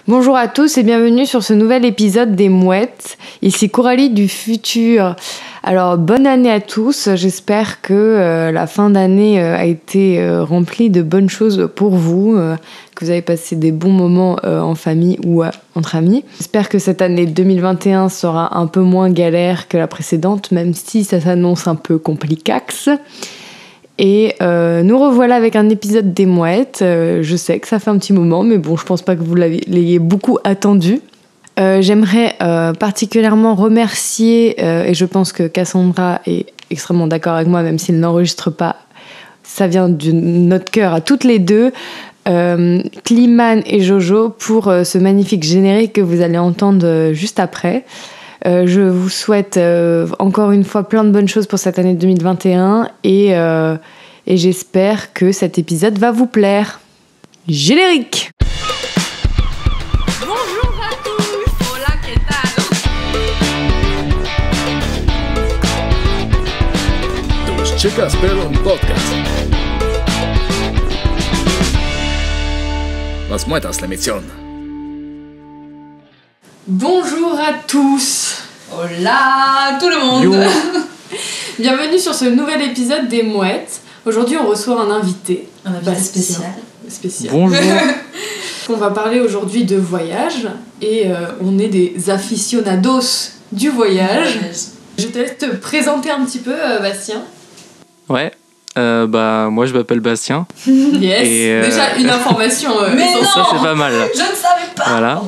Bonjour à tous et bienvenue sur ce nouvel épisode des Mouettes. Ici Coralie du futur. Alors bonne année à tous, j'espère que la fin d'année a été remplie de bonnes choses pour vous, que vous avez passé des bons moments en famille ou entre amis. J'espère que cette année 2021 sera un peu moins galère que la précédente, même si ça s'annonce un peu complicax. Et nous revoilà avec un épisode des Mouettes. Je sais que ça fait un petit moment, mais bon, je pense pas que vous l'ayez beaucoup attendu. J'aimerais particulièrement remercier, et je pense que Cassandra est extrêmement d'accord avec moi, même s'il n'enregistre pas, ça vient de notre cœur à toutes les deux, Kliman et Jojo pour ce magnifique générique que vous allez entendre juste après. Je vous souhaite encore une fois plein de bonnes choses pour cette année 2021 et j'espère que cet épisode va vous plaire. Générique! Bonjour à tous! Hola, ¿qué tal? Tus Chicas Pelon Podcast. Las muetas la misión. Bonjour à tous! Hola tout le monde! Bienvenue sur ce nouvel épisode des Mouettes. Aujourd'hui, on reçoit un invité. Un invité spécial. Bonjour. On va parler aujourd'hui de voyage et on est des aficionados du voyage. Je te laisse te présenter un petit peu, Bastien. Ouais. Moi je m'appelle Bastien. Yes. Et, Déjà une information. Mais non, ça c'est pas mal. Je ne savais pas! Voilà.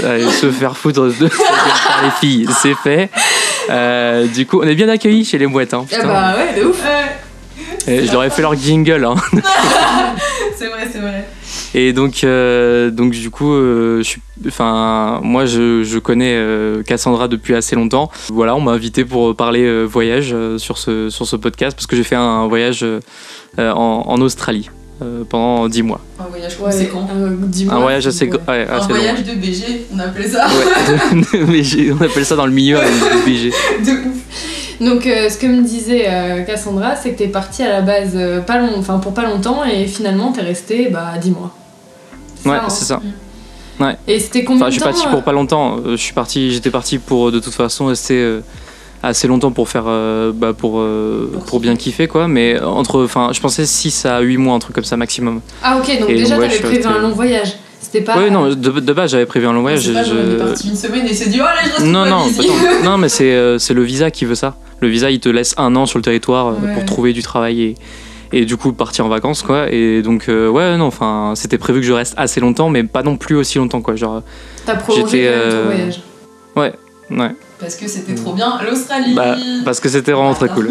Allez, se faire foutre par les filles, c'est fait. Du coup, on est bien accueillis chez les Mouettes. Hein, Ah bah ouais, de ouf. Et je leur ai fait leur jingle. Hein. C'est vrai. Et donc du coup, moi je connais Cassandra depuis assez longtemps. Voilà, on m'a invité pour parler voyage sur ce podcast parce que j'ai fait un voyage en Australie pendant 10 mois. Un voyage conséquent. Un voyage assez long. Un voyage de BG, on appelait ça. Ouais, BG, on appelle ça dans le milieu BG. De ouf. Donc ce que me disait Cassandra, c'est que t'es partie à la base pour pas longtemps et finalement t'es restée 10 mois. Ouais, hein. c'est ça. Ouais. Et c'était combien de temps? Je suis parti pour pas longtemps. J'étais parti pour de toute façon rester assez longtemps pour faire pour bien kiffer quoi. Mais je pensais 6 à 8 mois, un truc comme ça maximum. Ah ok, donc Et déjà donc, t'avais prévu un long voyage. C'était pas. Oui, non, de base j'avais prévu un long voyage. C'est pas genre, on est parti une semaine et c'est dit, oh allez, je reste Non, ici. non, mais c'est le visa qui veut ça. Le visa, il te laisse 1 an sur le territoire Ouais. pour trouver du travail et du coup partir en vacances quoi. Et donc c'était prévu que je reste assez longtemps, mais pas non plus aussi longtemps quoi. Genre T'as prolongé quand même ton voyage. ouais. Parce que c'était trop bien, l'Australie. Parce que c'était vraiment très cool.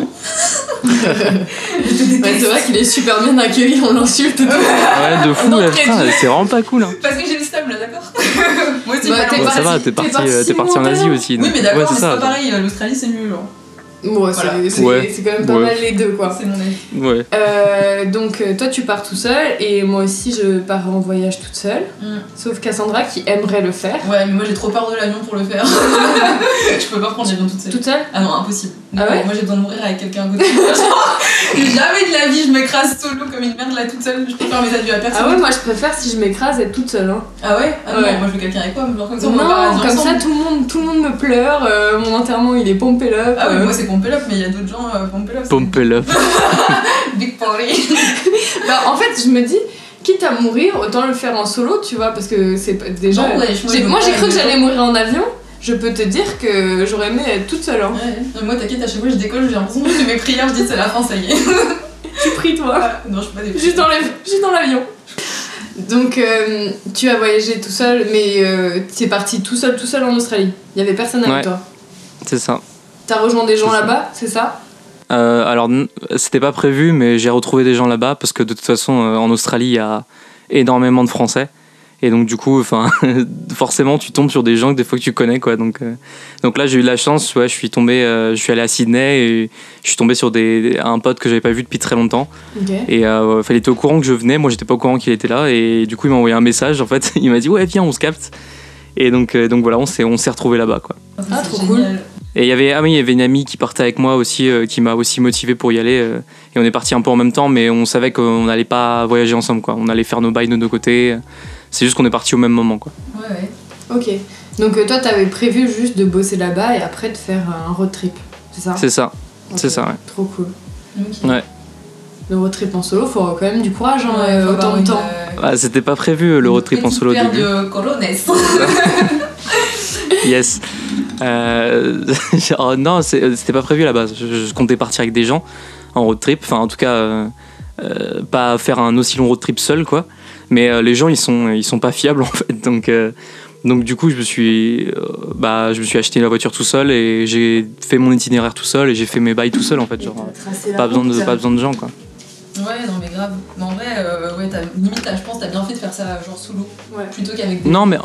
C'est vrai qu'il est super bien accueilli, on l'insulte. Ouais, de fou, Non, là, très putain, dur. c'est vraiment pas cool. Hein. Parce que j'ai le stem là, d'accord? Moi aussi, Bah, pas t'es loin. Ça va, t'es parti en Asie aussi. Oui, donc. mais d'accord, Ouais, mais c'est pas ça. pareil, l'Australie c'est mieux, genre. Ouais, Voilà. c'est quand même pas Ouais. mal les deux quoi. C'est mon avis. Ouais. Donc toi tu pars tout seul et moi aussi je pars en voyage toute seule. Sauf Cassandra qui aimerait le faire. Ouais, mais moi j'ai trop peur de l'avion pour le faire. Je peux pas prendre l'avion toute seule. Toute seule? Ah non, impossible. Ah ouais? Moi j'ai besoin de mourir avec quelqu'un à côté. Jamais de la vie je m'écrase solo comme une merde là toute seule. Je peux faire mes adieux à personne. Ah ouais, moi je préfère si je m'écrase être toute seule. Hein. Ah ouais? Ah Ouais. non, moi je veux quelqu'un avec moi, genre comme ça on va au paradis Non, comme ensemble. ça tout le monde me pleure, mon enterrement il est pompé up. Ah ouais, moi c'est Pompé Up, mais il y a d'autres gens Pompé Up. Pompe love. Big Party. En fait je me dis, quitte à mourir, autant le faire en solo, tu vois, parce que c'est pas- déjà... Non, ouais, moi j'ai cru que j'allais mourir. mourir en avion, je peux te dire que j'aurais aimé être toute seule. Hein. Ouais, non, moi t'inquiète, à chaque fois que je décolle, j'ai l'impression que je fais mes prières, je dis c'est la fin, ça y est. Tu pries toi. Non, je suis pas des Juste dans l'avion. Donc tu as voyagé tout seul, mais tu es parti tout seul en Australie. Il y avait personne avec Ouais. toi. C'est ça. T'as rejoint des gens C'est ça. là-bas, c'est ça? Alors, c'était pas prévu, mais j'ai retrouvé des gens là-bas parce que de toute façon, en Australie, il y a énormément de Français. Et donc, du coup, forcément, tu tombes sur des gens que des fois que tu connais, quoi. Donc là, j'ai eu de la chance, ouais, je suis allé à Sydney et je suis tombé sur un pote que j'avais pas vu depuis très longtemps. Ok. Et il était au courant que je venais, moi, j'étais pas au courant qu'il était là. Et du coup, il m'a envoyé un message, en fait. Il m'a dit, ouais, viens, on se capte. Et donc voilà, on s'est retrouvés là-bas, quoi. Ah, trop cool. Et il y avait une amie qui partait avec moi aussi, qui m'a aussi motivé pour y aller. Et on est parti un peu en même temps, mais on savait qu'on n'allait pas voyager ensemble, quoi. On allait faire nos bails de nos côtés. C'est juste qu'on est parti au même moment, quoi. Ouais. Ok. Donc toi, t'avais prévu juste de bosser là-bas et après de faire un road trip, c'est ça? C'est ça, Ok. c'est ça, ouais. Trop cool. Ok. Ouais. Le road trip en solo, faut quand même du courage, hein, Ouais, faut autant avoir de temps. Ah, c'était pas prévu le road trip en solo au Une début. paire de colones. Yes. Genre, non, c'était pas prévu à la base. Je comptais partir avec des gens en road trip. Enfin, en tout cas, pas faire un aussi long road trip seul, quoi. Mais les gens, ils sont pas fiables, en fait. Donc du coup, je me suis acheté la voiture tout seul et j'ai fait mon itinéraire tout seul et j'ai fait mes bails tout seul, en fait. Genre, Tracer la pas besoin route. de gens, quoi. Ouais, non, mais grave. Mais en vrai, ouais, je pense que t'as bien fait de faire ça genre solo. Ouais. Plutôt qu'avec des. Non, mais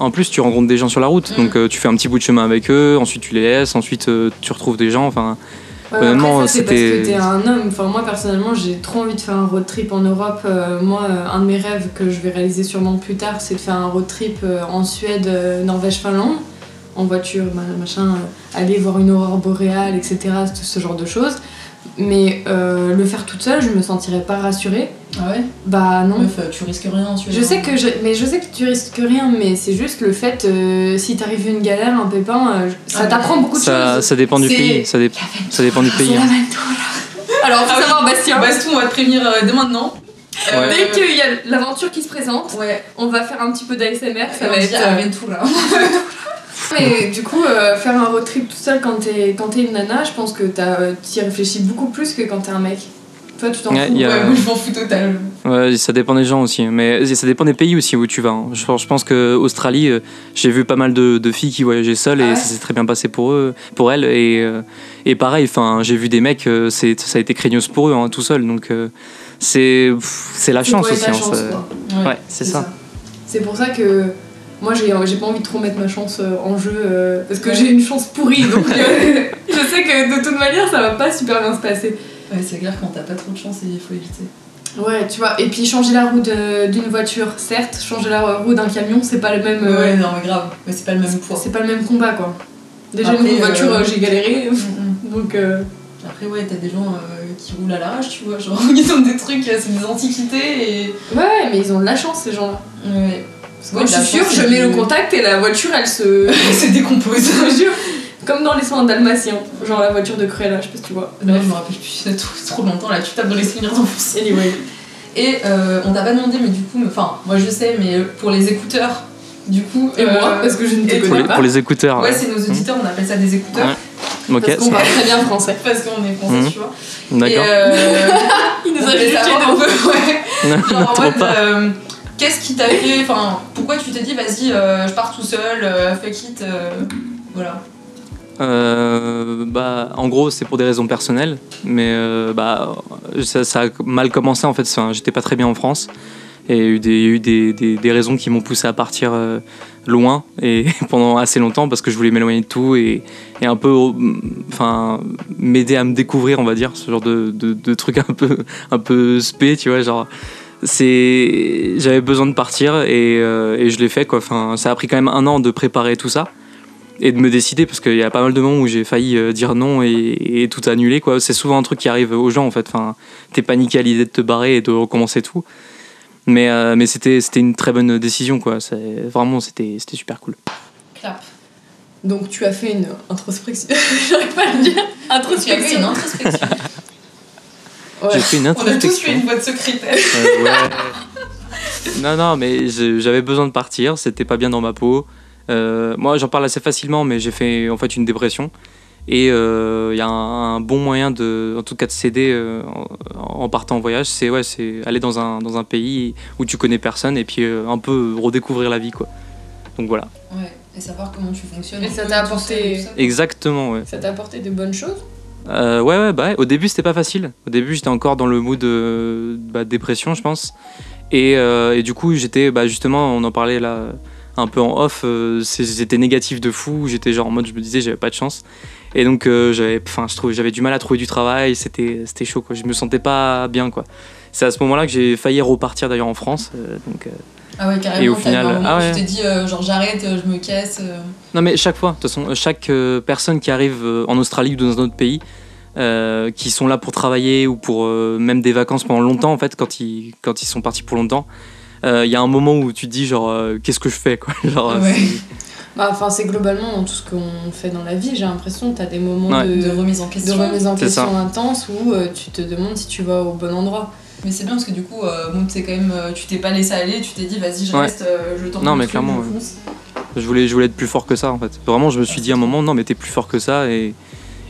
en plus, tu rencontres des gens sur la route. Donc tu fais un petit bout de chemin avec eux, ensuite tu les laisses, ensuite tu retrouves des gens. Enfin, Ouais, honnêtement, après, ça, c'est parce c'était- que t'es un homme. Enfin, moi, personnellement, j'ai trop envie de faire un road trip en Europe. Un de mes rêves que je vais réaliser sûrement plus tard, c'est de faire un road trip en Suède, Norvège, Finlande, en voiture, machin, aller voir une aurore boréale, etc., ce genre de choses. Mais le faire toute seule, je me sentirais pas rassurée. Ah ouais? Bah non. Meuf, tu risques rien en Suède. Je sais que tu risques rien, mais c'est juste le fait, si t'arrives une galère, un pépin, ça Ah, t'apprend beaucoup de ça, choses. ça dépend du C'est- pays. Ça dépend du pays. C'est hein. l'aventure. Alors, faut savoir, Bastien, Bastou, on va te prévenir dès maintenant. Ouais. dès qu'il y a l'aventure qui se présente, Ouais, on va faire un petit peu d'ASMR, ça va être... Aventura. Mais du coup, faire un road trip tout seul quand t'es une nana, je pense que t'y réfléchis beaucoup plus que quand t'es un mec. Toi, tu t'en Ouais, fous. il y a- Ouais, moi je m'en fous total. Ouais, ça dépend des gens aussi. Mais ça dépend des pays aussi où tu vas. hein. Je pense que Australie, j'ai vu pas mal de filles qui voyageaient seules et Ah ouais. ça s'est très bien passé pour elles. Et pareil, j'ai vu des mecs, ça a été craignos pour eux, hein, tout seul. Donc c'est la C'est chance pour aussi. ta hein, chance, ça- quoi. Ouais, c'est ça. C'est pour ça que moi j'ai pas envie de trop mettre ma chance en jeu parce que Ouais. j'ai une chance pourrie donc je sais que de toute manière ça va pas super bien se passer. Ouais, c'est clair, quand t'as pas trop de chance, il faut éviter. Ouais, tu vois, et puis changer la roue d'une voiture, certes, changer la roue d'un camion, c'est pas le même Ouais, non, mais grave. Mais c'est pas le même poids. c'est pas le même combat quoi. Déjà Après, une voiture j'ai galéré donc Après, ouais, t'as des gens qui roulent à l'arrache, tu vois. Genre, ils ont des trucs, c'est des antiquités et. ouais, mais ils ont de la chance ces gens-là. Ouais. Moi je suis sûre, je mets le contact et la voiture elle se Elle se décompose. je te jure. Comme dans les soins dalmatiens, genre la voiture de Cruella, je sais pas si tu vois. Non, je me rappelle plus, c'est trop longtemps là, tu tapes dans les souvenirs d'enfance. Anyway. Et on t'a pas demandé, mais du coup, enfin, moi je sais, mais pour les écouteurs, du coup. Et moi, parce que je ne te et connais pas. Pour les écouteurs. Ouais, c'est nos auditeurs, on appelle ça des écouteurs. Ok, Parce qu'on parle très bien français. Parce qu'on est français, Mhm. tu vois. d'accord. Il nous on a voulait jugé savoir un peu, ouais. Non, Genre en trop mode, pas. qu'est-ce qui t'a fait. Enfin, pourquoi tu t'es dit, vas-y, je pars tout seul, fuck it, voilà. En gros, c'est pour des raisons personnelles, mais ça a mal commencé en fait. Enfin, j'étais pas très bien en France et il y a eu des raisons qui m'ont poussé à partir loin et pendant assez longtemps parce que je voulais m'éloigner de tout et un peu, m'aider à me découvrir, on va dire, ce genre de trucs un peu spé, tu vois, genre. J'avais besoin de partir et je l'ai fait quoi. Enfin, ça a pris quand même 1 an de préparer tout ça et de me décider parce qu'il y a pas mal de moments où j'ai failli dire non et tout annuler quoi. C'est souvent un truc qui arrive aux gens en fait. Enfin, t'es paniqué à l'idée de te barrer et de recommencer tout. Mais c'était une très bonne décision quoi. Vraiment c'était super cool. Clap. Donc tu as fait une introspection. J'arrive pas à le dire. Tu as fait Introspection. une introspection. Ouais. J'ai fait une On a tous introspection. fait une boîte secrétaire. Ouais. Non, mais j'avais besoin de partir, c'était pas bien dans ma peau. Moi, j'en parle assez facilement, mais j'ai fait en fait une dépression. Et il y a un bon moyen en tout cas de s'aider en partant en voyage, c'est aller dans un pays où tu connais personne et puis un peu redécouvrir la vie, quoi. Donc voilà. Ouais, et savoir comment tu fonctionnes. Et un ça peu t'a tout apporté- seul, tout ça. Exactement, ouais. Ça t'a apporté de bonnes choses. Ouais. Au début, c'était pas facile. Au début, j'étais encore dans le mood de dépression, je pense. Et du coup, j'étais, justement, on en parlait là un peu en off, c'était négatif de fou. J'étais genre en mode, je me disais, j'avais pas de chance. Et donc, j'avais du mal à trouver du travail. C'était chaud, quoi. Je me sentais pas bien, quoi. C'est à ce moment-là que j'ai failli repartir d'ailleurs en France. Ah ouais, carrément. Et au t'as final, eu un moment ah où ouais. tu t'es dit, genre j'arrête, je me casse. Non, mais chaque fois, de toute façon, chaque personne qui arrive en Australie ou dans un autre pays, qui sont là pour travailler ou pour même des vacances pendant longtemps, en fait, quand ils sont partis pour longtemps, y a un moment où tu te dis genre qu'est-ce que je fais quoi, genre Ouais. C'est globalement dans tout ce qu'on fait dans la vie, j'ai l'impression que t'as des moments Ouais. De remise en question. C'est ça. intenses où tu te demandes si tu vas au bon endroit. Mais c'est bien parce que du coup, c'est quand même, tu t'es pas laissé aller, tu t'es dit vas-y, je Ouais. reste, je tente Non, le mais truc, clairement, je fonce. je voulais être plus fort que ça en fait. Vraiment, je me suis dit à un moment non mais t'es plus fort que ça et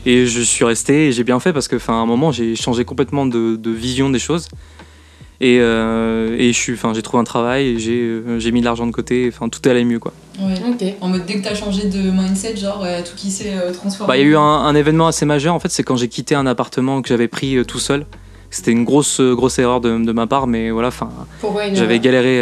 je suis resté et j'ai bien fait parce que à un moment j'ai changé complètement de vision des choses et j'ai trouvé un travail et j'ai mis de l'argent de côté, tout est allé mieux quoi. Ouais. Ok. En mode, dès que t'as changé de mindset, genre, tout qui s'est transformé. Bah il y a eu un événement assez majeur en fait, c'est quand j'ai quitté un appartement que j'avais pris tout seul. C'était une grosse erreur de ma part, mais voilà, Pourquoi une j'avais galéré.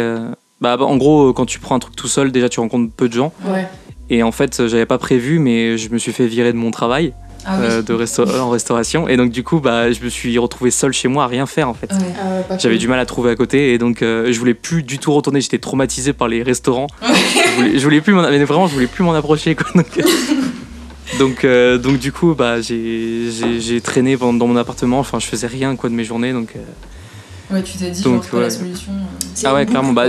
En gros, quand tu prends un truc tout seul, déjà tu rencontres peu de gens. Ouais. Et en fait, j'avais pas prévu, mais je me suis fait virer de mon travail Ah oui. en restauration. Et donc, du coup, je me suis retrouvé seul chez moi à rien faire en fait. Ouais. J'avais du mal à trouver à côté et donc je voulais plus du tout retourner. J'étais traumatisé par les restaurants. Je voulais plus mais vraiment, je voulais plus m'en approcher quoi. Donc du coup, j'ai traîné dans mon appartement. Je faisais rien quoi de mes journées. Donc Ouais, tu t'es dit, Donc, genre, c'est pas la ouais. solution. C'est ah une ouais, boucle, clairement. quoi.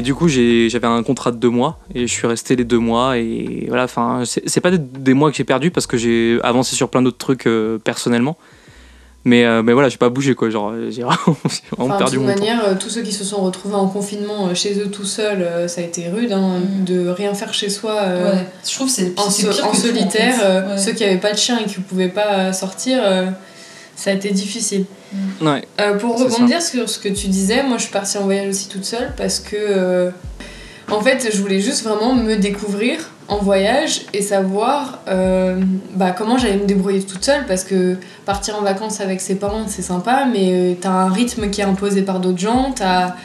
Du coup, j'avais un contrat de 2 mois et je suis resté les 2 mois et voilà. C'est pas des mois que j'ai perdu parce que j'ai avancé sur plein d'autres trucs personnellement. Mais voilà, j'ai pas bougé quoi. Genre, j'ai vraiment perdu de mon toute temps. manière, tous ceux qui se sont retrouvés en confinement chez eux tout seuls, ça a été rude, hein, de rien faire chez soi. Ouais, je trouve que c'est pire En que tout, solitaire, en fait. Ouais. ceux qui n'avaient pas de chien et qui ne pouvaient pas sortir, ça a été difficile. Ouais. Pour C'est rebondir sur ce que tu disais, moi je suis partie en voyage aussi toute seule parce que en fait je voulais juste vraiment me découvrir en voyage et savoir comment j'allais me débrouiller toute seule parce que partir en vacances avec ses parents c'est sympa mais t'as un rythme qui est imposé par d'autres gens, t'as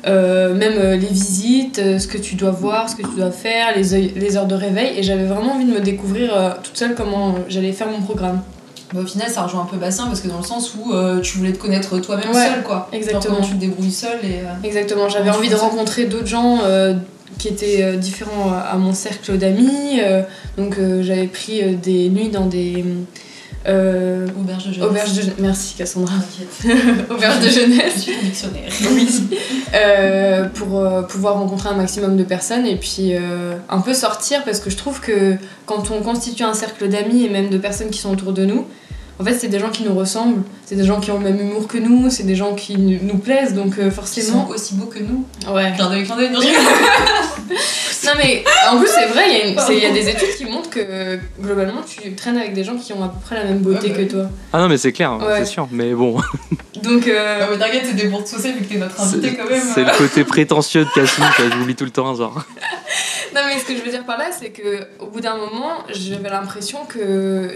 même les visites, ce que tu dois voir, ce que tu dois faire, les heures de réveil et j'avais vraiment envie de me découvrir toute seule comment j'allais faire mon programme. Bah, au final, ça rejoint un peu Bastien parce que dans le sens où tu voulais te connaître toi-même Ouais, seul, quoi. exactement. Genre, comment tu te débrouilles seul et. Exactement, j'avais envie de rencontrer d'autres gens qui étaient différents à mon cercle d'amis. Donc j'avais pris des nuits dans des Auberge de jeunesse. Merci Cassandra. T'inquiète. Auberge de jeunesse. Je suis un dictionnaire. Oui. Pour pouvoir rencontrer un maximum de personnes et puis un peu sortir parce que je trouve que quand on constitue un cercle d'amis et même de personnes qui sont autour de nous, en fait c'est des gens qui nous ressemblent, c'est des gens qui ont le même humour que nous, c'est des gens qui nous plaisent donc Qui forcément. sont aussi beaux que nous. Ouais. Clin d'œil, non, Non mais en plus c'est vrai, il y a des études qui montrent que globalement tu traînes avec des gens qui ont à peu près la même beauté Ouais, bah. que toi. Ah non, mais c'est clair, Ouais. c'est sûr. Mais bon, Donc Ah, mais t'inquiète, c'était pour te saucer vu que t'es notre invité quand même. c'est le côté prétentieux de Cassim, quoi, je l'oublie tout le temps, genre. non mais ce que je veux dire par là c'est que au bout d'un moment j'avais l'impression que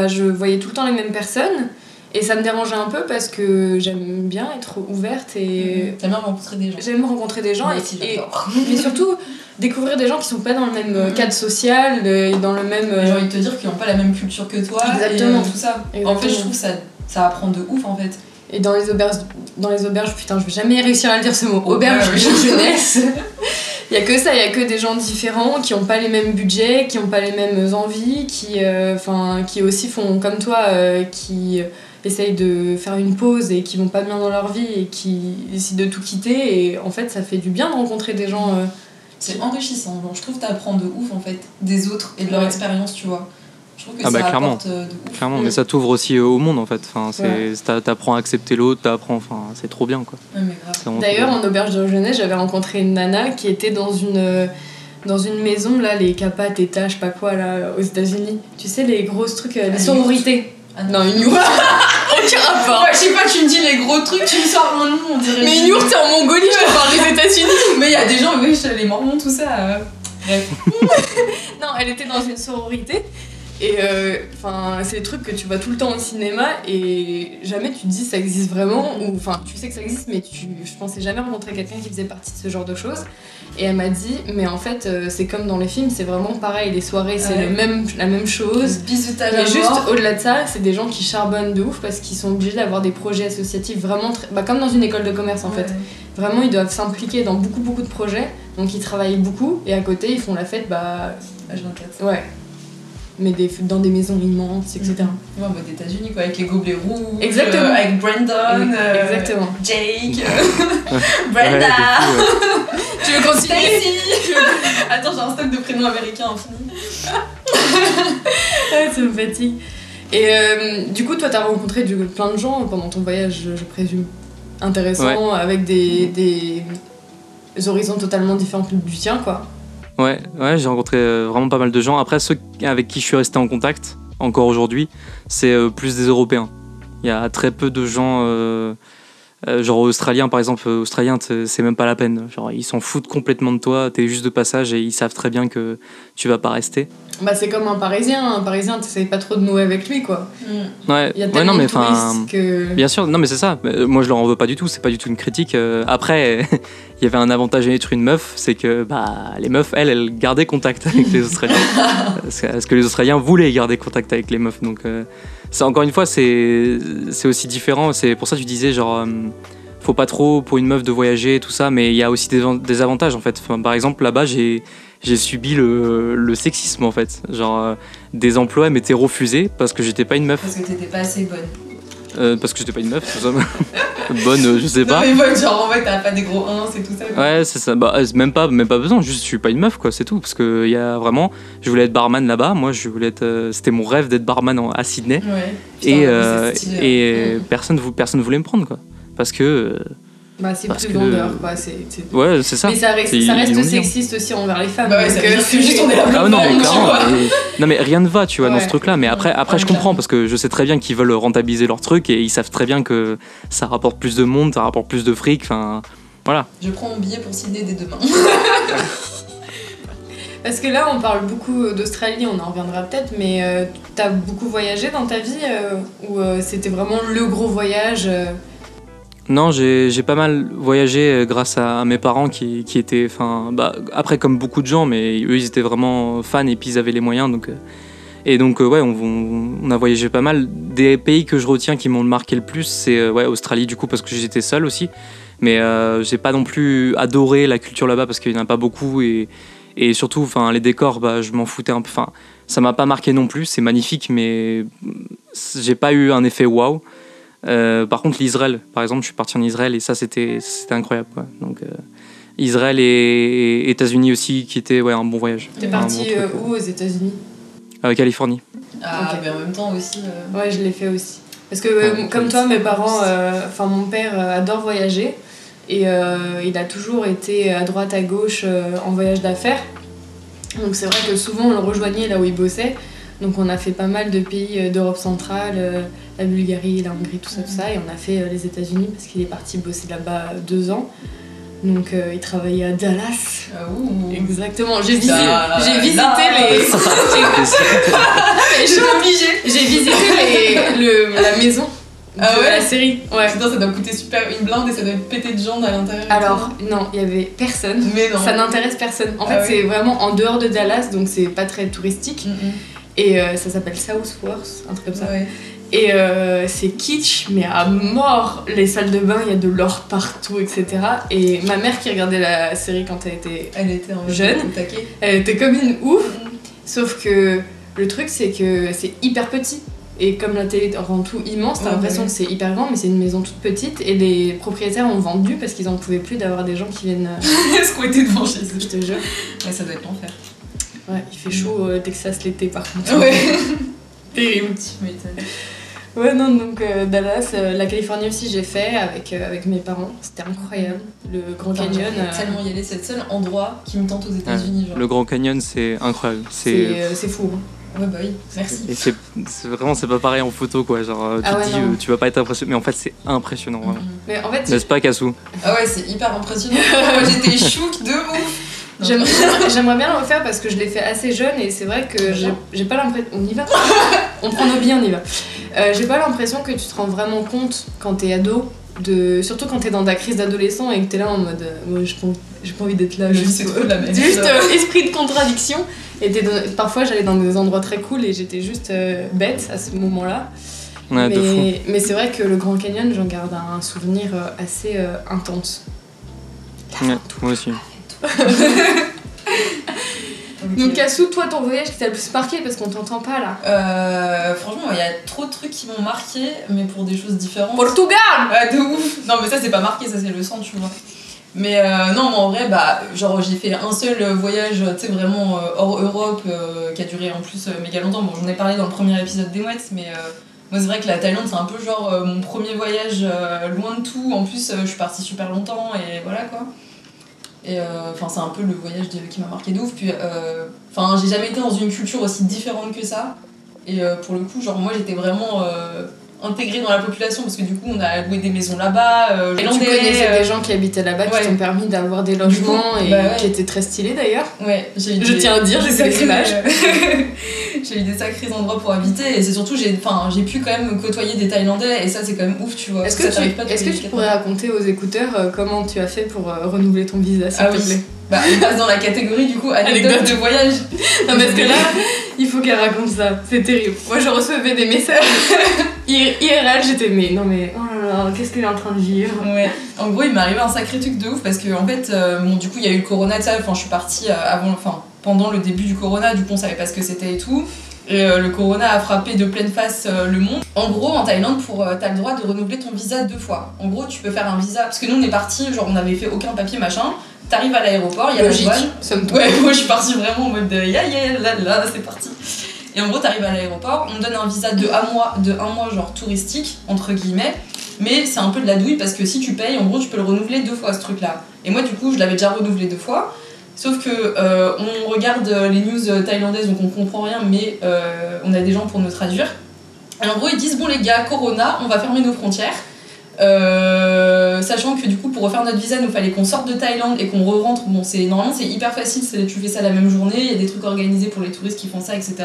je voyais tout le temps les mêmes personnes et ça me dérangeait un peu parce que j'aime bien être ouverte et T'as bien rencontré des gens. j'aime rencontrer des gens Moi aussi, et j'adore. mais surtout découvrir des gens qui sont pas dans le même cadre social et dans le même J'ai envie de te dire qu'ils n'ont pas la même culture que toi. Exactement. Et tout ça. Exactement. En fait, je trouve que ça apprend de ouf en fait. et dans les auberges putain je vais jamais réussir à le dire ce mot auberge de Auberge. jeunesse il y a que ça, il y a que des gens différents qui ont pas les mêmes budgets, qui ont pas les mêmes envies, qui aussi font comme toi, qui essayent de faire une pause et qui vont pas bien dans leur vie et qui décident de tout quitter et en fait ça fait du bien de rencontrer des gens C'est enrichissant. Genre, je trouve que t'apprends de ouf en fait des autres et de leur Ouais. expérience, tu vois. Je trouve que Ah bah, ça clairement. apporte de ouf. Clairement, mais ça t'ouvre aussi au monde en fait. T'apprends à accepter l'autre, c'est trop bien quoi. Ouais, mais grave. C'est vraiment D'ailleurs, trop en auberge de jeunesse, j'avais rencontré une nana qui était dans une maison, là, les Kappa, Theta, je sais pas quoi, là, aux États-Unis. Tu sais, les grosses trucs, les une sororités. Ah, Non, une yourte. Aucun rapport. Ouais, je sais pas, tu me dis les gros trucs, tu me sors un nom, on dirait. Mais une yourte, c'est en Mongolie, je te parle des États-Unis. Mais il y a des gens, oui, les Mormons, tout ça. Bref. Non, elle était dans une sororité. Et c'est des trucs que tu vois tout le temps au cinéma et jamais tu te dis ça existe vraiment ou enfin tu sais que ça existe mais je pensais jamais rencontrer quelqu'un qui faisait partie de ce genre de choses et elle m'a dit mais en fait c'est comme dans les films, c'est vraiment pareil, les soirées c'est Ouais. la même chose. Bisoutage à Mais juste mort. au-delà de ça, c'est des gens qui charbonnent de ouf parce qu'ils sont obligés d'avoir des projets associatifs vraiment comme dans une école de commerce en fait. Vraiment ils doivent s'impliquer dans beaucoup de projets donc ils travaillent beaucoup et à côté ils font la fête H24. ouais. mais dans des maisons immenses, etc. Ouais, en mode États-Unis, quoi, avec les gobelets rouges. Exactement. Avec Brandon. Exactement. Jake. Brenda. Ouais, Tu veux continuer? Stacy. Attends, j'ai un stock de prénoms américains infini. Ouais, ça me fatigue. Et du coup, toi, t'as rencontré plein de gens pendant ton voyage, je présume, intéressants, avec des horizons totalement différents du tien, quoi. Ouais, j'ai rencontré vraiment pas mal de gens. Après, ceux avec qui je suis resté en contact, encore aujourd'hui, c'est plus des Européens. Il y a très peu de gens, genre Australiens par exemple, Australiens, c'est même pas la peine. Genre, ils s'en foutent complètement de toi, t'es juste de passage et ils savent très bien que tu vas pas rester. Bah, c'est comme un Parisien, t'essayes pas trop de nouer avec lui, quoi. Ouais, Il y a tellement non, mais de touristes que... Bien sûr, non mais c'est ça. Moi je leur en veux pas du tout, c'est pas du tout une critique. Après, il y avait un avantage à être une meuf, c'est que les meufs, elles gardaient contact avec les Australiens. Parce que les Australiens voulaient garder contact avec les meufs. Donc, encore une fois, c'est aussi différent. C'est pour ça que tu disais, genre, faut pas trop pour une meuf de voyager et tout ça, mais il y a aussi des avantages en fait. Enfin, par exemple, là-bas, j'ai subi le sexisme en fait. Genre, des emplois m'étaient refusés parce que j'étais pas une meuf. Parce que t'étais pas assez bonne. Parce que j'étais pas une meuf, tout ça. Bonne, je sais pas. Non, mais bonne, genre en vrai, t'as pas des gros 1, c'est tout ça. Quoi. Ouais, c'est ça. Même pas besoin, juste je suis pas une meuf, quoi, c'est tout. Parce que il y a vraiment. Je voulais être barman là-bas, moi je voulais être. C'était mon rêve d'être barman à Sydney. Ouais. Putain, et personne voulait me prendre, quoi. Parce que. Bah, c'est plus vendeur, quoi. Ouais, c'est ça. Mais ça reste sexiste aussi envers les femmes. Bah ouais, c'est juste on est là. Ah non, mais clairement. Non, mais rien ne va, tu vois, dans ce truc-là. Mais après je comprends, parce que je sais très bien qu'ils veulent rentabiliser leur truc et ils savent très bien que ça rapporte plus de monde, ça rapporte plus de fric, enfin. Voilà. Je prends mon billet pour Sydney dès demain. Parce que là, on parle beaucoup d'Australie, on en reviendra peut-être, mais t'as beaucoup voyagé dans ta vie ou c'était vraiment le gros voyage Non, j'ai pas mal voyagé grâce à mes parents qui étaient, après comme beaucoup de gens, mais eux ils étaient vraiment fans et puis ils avaient les moyens, donc ouais, on a voyagé pas mal. Des pays que je retiens qui m'ont marqué le plus, c'est Australie du coup parce que j'étais seul aussi, mais j'ai pas non plus adoré la culture là-bas parce qu'il y en a pas beaucoup et surtout, les décors, je m'en foutais un peu. Ça m'a pas marqué non plus, c'est magnifique, mais j'ai pas eu un effet waouh. Par contre, l'Israël, par exemple, je suis parti en Israël et ça c'était incroyable, quoi. Donc Israël et États-Unis aussi, qui était un bon voyage. T'es parti où aux États-Unis? Californie. Ah, okay. Mais en même temps aussi. Ouais, je l'ai fait aussi. Parce que comme toi, mes parents, mon père adore voyager et il a toujours été à droite à gauche en voyage d'affaires. Donc c'est vrai que souvent on le rejoignait là où il bossait. Donc on a fait pas mal de pays d'Europe centrale, la Bulgarie, la Hongrie, tout ça. Et on a fait les États-Unis parce qu'il est parti bosser là-bas 2 ans. Donc il travaillait à Dallas. Exactement. J'ai visité les. J'ai visité la maison de la série. Ouais. Putain, ça doit coûter une blinde et ça doit être pété de gens à l'intérieur. Alors non, il y avait personne. Mais non. Ça n'intéresse personne. En fait, c'est vraiment en dehors de Dallas, donc c'est pas très touristique. Et ça s'appelle Southworth, un truc comme ça. Ouais. Et c'est kitsch, mais à mort. Les salles de bain, il y a de l'or partout, etc. Et ma mère qui regardait la série quand elle était jeune, elle était comme une ouf. Sauf que le truc, c'est que c'est hyper petit. Et comme la télé rend tout immense, t'as l'impression que c'est hyper grand, mais c'est une maison toute petite. Et les propriétaires ont vendu parce qu'ils en pouvaient plus d'avoir des gens qui viennent squatter devant chez eux. Je te jure. Ouais, ça doit être l'enfer. Ouais, il fait chaud Texas l'été par contre. Ouais. Terrible. Tu m'étonnes. Ouais, non, donc Dallas, la Californie aussi j'ai fait avec mes parents, c'était incroyable. Le Grand Canyon. Tellement y aller, c'est le seul endroit qui me tente aux États-Unis. Le Grand Canyon, c'est incroyable. C'est fou. Hein. Ouais, bah oui, merci. Et c'est pas pareil en photo, quoi. Genre, tu te dis, tu vas pas être impressionné, mais en fait, c'est impressionnant. Vraiment. Mais en fait, n'est-ce pas, Kassou? Ah ouais, c'est hyper impressionnant. Moi, j'étais chouque de ouf. J'aimerais bien le refaire parce que je l'ai fait assez jeune et c'est vrai que j'ai pas l'impression. On y va. On prend nos billets, on y va. J'ai pas l'impression que tu te rends vraiment compte quand t'es ado, surtout quand t'es dans ta crise d'adolescent et que t'es là en mode moi j'ai pas envie d'être là. C'est trop la même. Juste esprit de contradiction. Et parfois j'allais dans des endroits très cool et j'étais juste bête à ce moment-là. Ouais, mais c'est vrai que le Grand Canyon, j'en garde un souvenir assez intense. Ouais, moi aussi. Donc Kassou, toi ton voyage qui t'a le plus marqué parce qu'on t'entend pas là. Franchement, il y a trop de trucs qui m'ont marqué, mais pour des choses différentes. Portugal. De ouf. Non mais ça c'est pas marqué, ça c'est le sang, tu vois. Mais non, moi en vrai, genre j'ai fait un seul voyage, tu sais, vraiment hors Europe, qui a duré en plus méga longtemps. Bon, j'en ai parlé dans le premier épisode des Mouettes, mais moi c'est vrai que la Thaïlande c'est un peu genre mon premier voyage loin de tout. En plus, je suis partie super longtemps et voilà quoi. Et enfin, c'est un peu le voyage qui m'a marqué de ouf. Puis, enfin, j'ai jamais été dans une culture aussi différente que ça. Et pour le coup, genre moi j'étais vraiment intégrée dans la population parce que du coup on a loué des maisons là-bas. Tu connaissais des gens qui habitaient là-bas qui t'ont permis d'avoir des logements qui étaient très stylés d'ailleurs. Ouais, je tiens à dire, j'ai fait des images. J'ai eu des sacrés endroits pour habiter et c'est surtout j'ai pu quand même côtoyer des Thaïlandais et ça c'est quand même ouf, tu vois. Est-ce que tu pourrais raconter aux écouteurs comment tu as fait pour renouveler ton visa, s'il te plaît? Bah, on passe dans la catégorie du coup anecdote de voyage. Non, parce que là, il faut qu'elle raconte ça, c'est terrible. Moi, je recevais des messages IRL, j'étais mais non mais oh là là, qu'est-ce qu'elle est en train de vivre? Ouais. En gros, il m'est arrivé un sacré truc de ouf parce que en fait, bon, du coup, il y a eu le corona de ça. Enfin, je suis partie pendant le début du corona, du coup, on savait pas ce que c'était et tout. Et le corona a frappé de pleine face le monde. En gros, en Thaïlande, t'as le droit de renouveler ton visa 2 fois. En gros, tu peux faire un visa parce que nous, on est partis, genre, on avait fait aucun papier machin. T'arrives à l'aéroport, il y a la douane. Ouais, moi je suis partie vraiment en mode là, c'est parti. Et en gros, t'arrives à l'aéroport, on te donne un visa de un mois genre touristique, entre guillemets, mais c'est un peu de la douille parce que si tu payes, en gros, tu peux le renouveler 2 fois ce truc-là. Et moi, du coup, je l'avais déjà renouvelé 2 fois, sauf que on regarde les news thaïlandaises donc on comprend rien, mais on a des gens pour nous traduire. Et en gros, ils disent bon, les gars, corona, on va fermer nos frontières. Sachant que du coup pour refaire notre visa il nous fallait qu'on sorte de Thaïlande et qu'on re-rentre. Bon, normalement c'est hyper facile, tu fais ça la même journée, il y a des trucs organisés pour les touristes qui font ça, etc.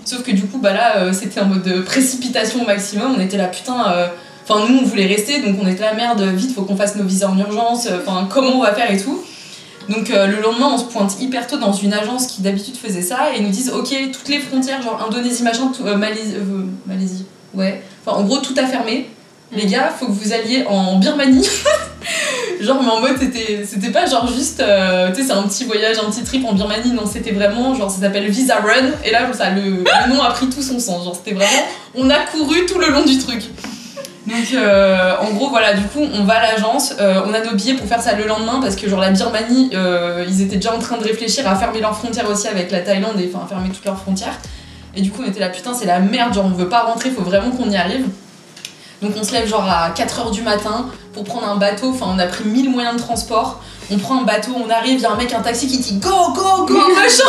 Sauf que du coup là c'était en mode précipitation au maximum, on était là putain, enfin nous on voulait rester donc on était là merde, vite faut qu'on fasse nos visas en urgence, enfin comment on va faire et tout. Donc le lendemain on se pointe hyper tôt dans une agence qui d'habitude faisait ça et ils nous disent ok, toutes les frontières genre Indonésie machin, Malaisie, ouais, enfin en gros tout a fermé. Les gars, faut que vous alliez en Birmanie. Genre, mais en mode, c'était pas genre juste, tu sais, c'est un petit voyage, un petit trip en Birmanie. Non, c'était vraiment, genre, ça s'appelle Visa Run. Et là, le nom a pris tout son sens. Genre, c'était vraiment, on a couru tout le long du truc. Donc, en gros, voilà, du coup, on va à l'agence. On a nos billets pour faire ça le lendemain parce que, genre, la Birmanie, ils étaient déjà en train de réfléchir à fermer leurs frontières aussi avec la Thaïlande et enfin, fermer toutes leurs frontières. Et du coup, on était là, putain, c'est la merde, genre, on veut pas rentrer, faut vraiment qu'on y arrive. Donc on se lève genre à 4h du matin pour prendre un bateau, enfin on a pris 1000 moyens de transport, on prend un bateau, on arrive, il y a un mec, un taxi qui dit go go go machin.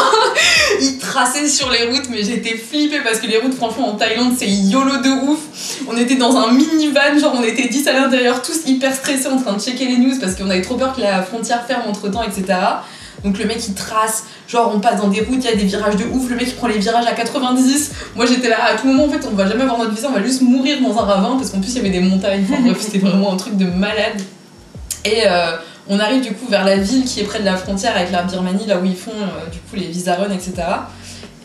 Il traçait sur les routes mais j'étais flippée parce que les routes franchement en Thaïlande c'est YOLO de ouf. On était dans un minivan, genre on était 10 à l'intérieur, tous hyper stressés en train de checker les news parce qu'on avait trop peur que la frontière ferme entre temps, etc. Donc le mec il trace, genre on passe dans des routes, il y a des virages de ouf, le mec il prend les virages à 90. Moi j'étais là, à tout moment en fait on va jamais avoir notre visa, on va juste mourir dans un ravin parce qu'en plus il y avait des montagnes, enfin bref c'était vraiment un truc de malade. Et on arrive du coup vers la ville qui est près de la frontière avec la Birmanie, là où ils font du coup les visa run, etc.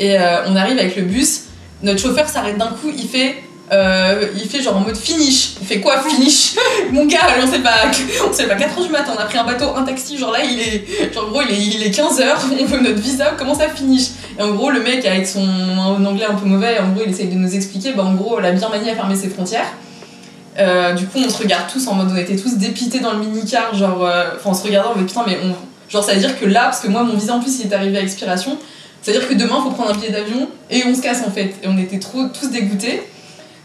Et on arrive avec le bus, notre chauffeur s'arrête d'un coup, il fait genre en mode finish. Il fait quoi finish? Mon gars, on sait pas 4h du matin, on a pris un bateau, un taxi, genre là il est 15h, on veut notre visa, comment ça finish? Et en gros le mec avec son anglais un peu mauvais, en gros il essaye de nous expliquer, en gros la Birmanie a fermé ses frontières. Du coup on se regarde tous en mode, on était tous dépités dans le mini-car, genre en se regardant, mais putain mais genre ça veut dire que là, parce que moi mon visa en plus il est arrivé à expiration, ça veut dire que demain faut prendre un billet d'avion et on se casse en fait. Et on était tous dégoûtés.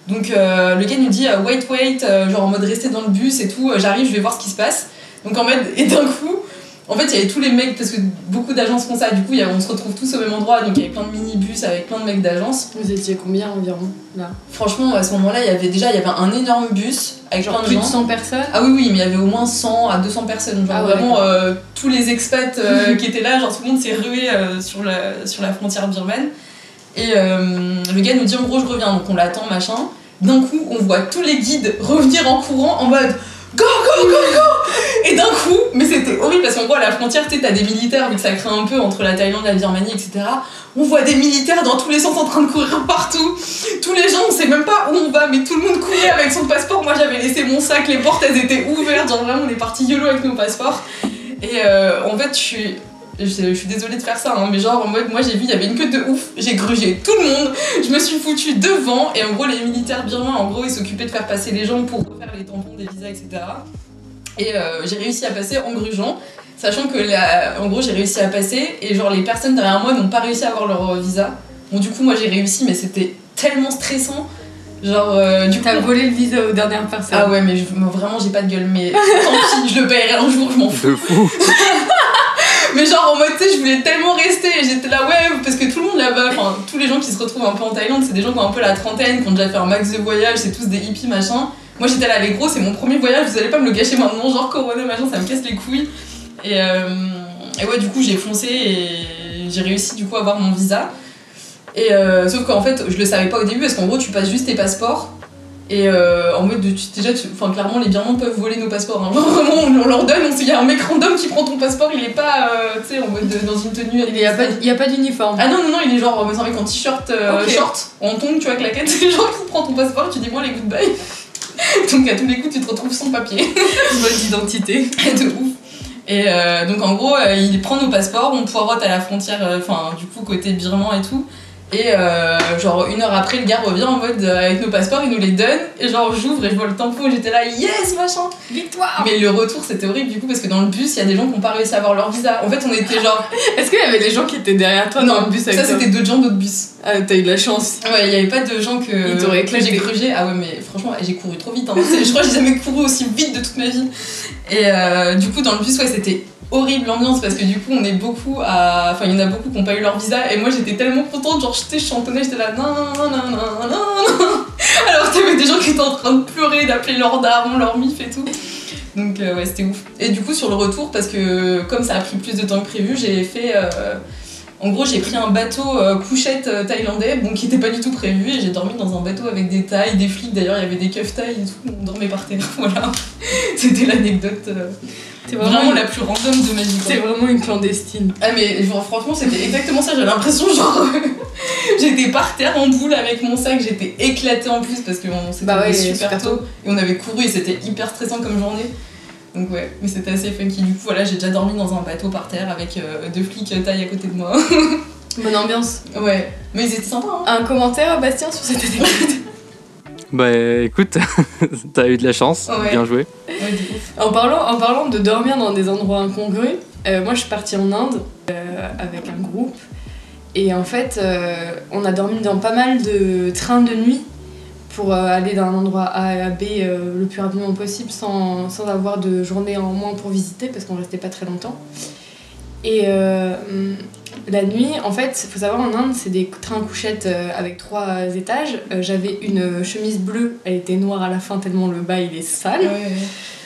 Donc le gars nous dit wait, genre en mode rester dans le bus et tout, j'arrive, je vais voir ce qui se passe. Donc en mode, et d'un coup, en fait il y avait tous les mecs, parce que beaucoup d'agences font ça, du coup on se retrouve tous au même endroit, donc il y avait plein de minibus avec plein de mecs d'agence. Vous étiez combien environ là? Franchement à ce moment-là il y avait un énorme bus avec genre plein de gens. Plus de 100 personnes? Ah oui, mais il y avait au moins 100 à 200 personnes, genre vraiment tous les expats qui étaient là, genre tout le monde s'est rué sur la frontière birmane. Et le gars nous dit en gros je reviens, donc on l'attend machin. D'un coup on voit tous les guides revenir en courant en mode go go go go. Et d'un coup, mais c'était horrible parce qu'en gros à la frontière t'as des militaires vu que ça crée un peu entre la Thaïlande, la Birmanie, etc. On voit des militaires dans tous les sens en train de courir partout. Tous les gens on sait même pas où on va, mais tout le monde courait avec son passeport. Moi j'avais laissé mon sac, les portes elles étaient ouvertes, genre vraiment on est parti YOLO avec nos passeports. Et en fait je suis désolée de faire ça, hein, mais genre en mode, moi j'ai vu, il y avait une queue de ouf, j'ai grugé tout le monde, je me suis foutue devant, et en gros, les militaires birmans, en gros, ils s'occupaient de faire passer les gens pour refaire les tampons, des visas, etc. Et j'ai réussi à passer en grugeant, sachant que en gros, j'ai réussi à passer, et genre les personnes derrière moi n'ont pas réussi à avoir leur visa. Bon, du coup, moi j'ai réussi, mais c'était tellement stressant. Genre, du coup. T'as volé le visa aux dernières personnes. Ah ouais, mais vraiment, j'ai pas de gueule, mais tant pis, je le paierai un jour, je m'en fous. De fou. Mais genre, en mode, tu sais, je voulais tellement rester, et j'étais là, ouais, parce que tout le monde là-bas, enfin, tous les gens qui se retrouvent un peu en Thaïlande, c'est des gens qui ont un peu la trentaine, qui ont déjà fait un max de voyage, c'est tous des hippies, machin. Moi, j'étais là, les gros, c'est mon premier voyage, vous allez pas me le gâcher maintenant, genre corona, machin, ça me casse les couilles. Et ouais, du coup, j'ai foncé et j'ai réussi, du coup, à avoir mon visa. Et sauf qu'en fait, je le savais pas au début, parce qu'en gros, tu passes juste tes passeports. Et en mode, clairement, les Birmans peuvent voler nos passeports. Hein. Genre, vraiment, on leur donne, il y a un mec random qui prend ton passeport, il est pas, tu sais, en mode dans une tenue. Il y a pas d'uniforme. Ah non, il est genre, c'est un mec en t-shirt, short, en tongs, tu vois, claquette. Genre, tu prends ton passeport, tu dis, moi, les goodbye. Donc, à tous les coups, tu te retrouves sans papier. Mode d'identité. De ouf. Et donc, en gros, il prend nos passeports, on poirote à la frontière, du coup, côté birman et tout. Et genre 1 heure après, le gars revient en mode avec nos passeports, il nous les donne. Et genre j'ouvre et je vois le tampon et j'étais là, yes, machin, victoire. Mais le retour c'était horrible du coup parce que dans le bus, il y a des gens qui n'ont pas réussi à avoir leur visa. En fait, on était genre. Est-ce qu'il y avait des gens qui étaient derrière toi dans le bus avec ça toi? c'était d'autres gens d'autres bus. Ah, t'as eu de la chance. Ouais, il y avait pas de gens que j'ai grugé. Ah ouais, mais franchement, j'ai couru trop vite. Hein. Je crois que j'ai jamais couru aussi vite de toute ma vie. Et du coup, dans le bus, ouais, c'était horrible l'ambiance parce que du coup on est beaucoup à. Enfin, il y en a beaucoup qui n'ont pas eu leur visa et moi j'étais tellement contente, genre je chantonnais, j'étais là non. Alors t'avais des gens qui étaient en train de pleurer, d'appeler leur daron, leur mif et tout. Donc ouais, c'était ouf. Et du coup, sur le retour, parce que comme ça a pris plus de temps que prévu, j'ai fait. En gros, j'ai pris un bateau couchette thaïlandais, bon, qui était pas du tout prévu, et j'ai dormi dans un bateau avec des Thaïs, des flics, d'ailleurs, il y avait des keufs Thaïs et tout, on dormait par terre, voilà. C'était l'anecdote vraiment la plus random de ma vie. C'est vraiment une clandestine. Ah, mais genre, franchement, c'était exactement ça, j'avais l'impression, genre, j'étais par terre en boule avec mon sac, j'étais éclatée en plus, parce que c'était super tôt, et on avait couru, et c'était hyper stressant comme journée. Donc ouais, mais c'était assez funky. Du coup, voilà, j'ai déjà dormi dans un bateau par terre avec 2 flics Thaïs à côté de moi. Bonne ambiance. Ouais, mais ils étaient sympas. Hein. Un commentaire, Bastien, sur cette anecdote? Bah écoute, t'as eu de la chance, bien joué. Ouais, de ouf. En parlant de dormir dans des endroits incongrus, moi je suis partie en Inde avec un groupe. Et en fait, on a dormi dans pas mal de trains de nuit pour aller d'un endroit A à B le plus rapidement possible sans avoir de journée en moins pour visiter parce qu'on restait pas très longtemps. Et la nuit, en fait, faut savoir, en Inde, c'est des trains couchettes avec 3 étages. J'avais une chemise bleue, elle était noire à la fin tellement le bas il est sale.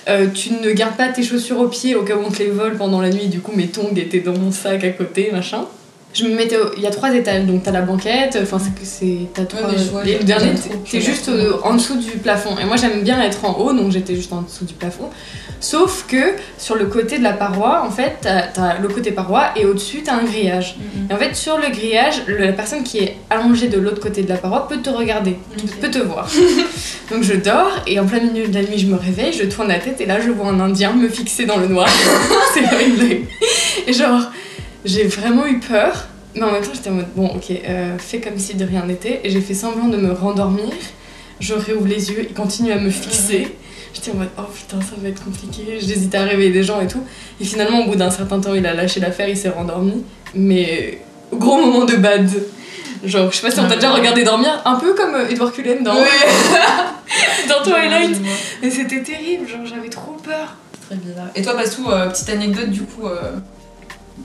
Ouais. Tu ne gardes pas tes chaussures aux pieds au cas où on te les vole pendant la nuit, du coup mes tongs étaient dans mon sac à côté, machin. Je me mettais il y a 3 étages, donc t'as la banquette, enfin t'as 3 et le dernier t'es juste en dessous du plafond. Et moi j'aime bien être en haut, donc j'étais juste en dessous du plafond. Sauf que sur le côté de la paroi, en fait, t'as le côté paroi et au-dessus t'as un grillage. Et en fait sur le grillage, la personne qui est allongée de l'autre côté de la paroi peut te regarder, peut te voir. Donc je dors et en plein milieu de la nuit je me réveille, je tourne la tête et là je vois un Indien me fixer dans le noir. C'est horrible. Et genre j'ai vraiment eu peur, mais en même temps j'étais en mode bon ok, fais comme si de rien n'était, et j'ai fait semblant de me rendormir, je réouvre les yeux, il continue à me fixer, j'étais en mode oh putain ça va être compliqué, j'hésitais à réveiller des gens et tout, et finalement au bout d'un certain temps il a lâché l'affaire, il s'est rendormi, mais gros moment de bad, genre je sais pas si on t'a déjà regardé dormir, un peu comme Edward Cullen dans, dans Twilight, mais c'était terrible, genre j'avais trop peur. Très bizarre. Et toi Bassou, petite anecdote du coup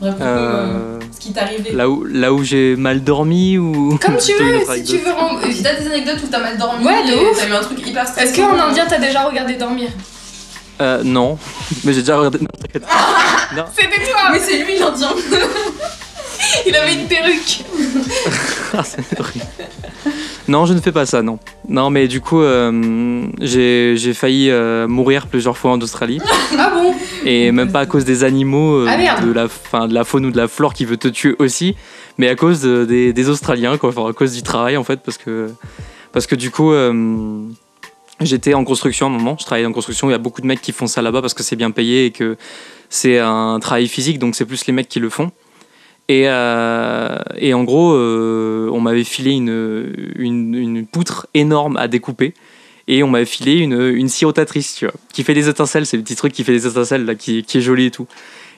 ce qui t'est arrivé. Là où j'ai mal dormi ou. Comme tu veux, si tu veux. Si t'as des anecdotes où t'as mal dormi, ouais, de ouf. T'as eu un truc hyper stressant. Est-ce qu'en Indien t'as déjà regardé dormir? Non, mais j'ai déjà regardé. Non. C'était toi. Mais c'est lui l'Indien. Il avait une perruque. Ah, c'est horrible. Non, je ne fais pas ça, non. Non, mais du coup, j'ai failli mourir plusieurs fois en Australie. Ah bon? Et même pas à cause des animaux, de la faune ou de la flore qui veut te tuer aussi, mais à cause des Australiens, quoi. Enfin, à cause du travail, en fait, parce que du coup, j'étais en construction à un moment, je travaillais en construction, il y a beaucoup de mecs qui font ça là-bas parce que c'est bien payé et que c'est un travail physique, donc c'est plus les mecs qui le font. Et en gros, on m'avait filé une poutre énorme à découper et on m'avait filé une scie rotatrice, tu vois, qui fait des étincelles, c'est le petit truc qui fait des étincelles là, qui est joli et tout.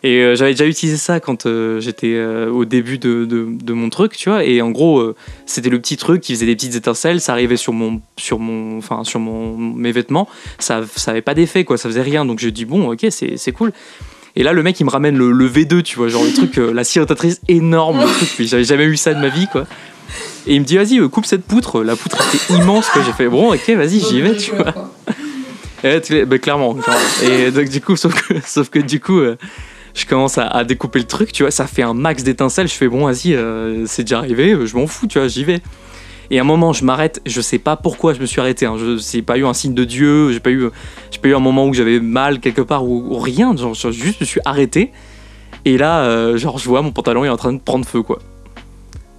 Et j'avais déjà utilisé ça quand j'étais au début de mon truc, tu vois. Et en gros, c'était le petit truc qui faisait des petites étincelles. Ça arrivait sur mes vêtements. Ça avait pas d'effet, quoi. Ça faisait rien. Donc je dis bon, ok, c'est cool. Et là, le mec, il me ramène le V2, tu vois, genre le truc, la scie rotatrice énorme, le truc. Mais j'avais jamais eu ça de ma vie, quoi. Et il me dit vas-y, coupe cette poutre. La poutre était immense, quoi. J'ai fait bon, ok, vas-y, j'y vais, tu vois. Et bah, clairement. Et donc du coup, sauf que du coup. Je commence à découper le truc, tu vois, ça fait un max d'étincelles, je fais bon, vas-y, c'est déjà arrivé, je m'en fous, tu vois, j'y vais. Et à un moment, je m'arrête, je sais pas pourquoi je me suis arrêté, hein, j'ai pas eu un signe de Dieu, j'ai pas eu un moment où j'avais mal quelque part ou rien, genre juste je me suis arrêté. Et là, genre je vois mon pantalon il est en train de prendre feu, quoi.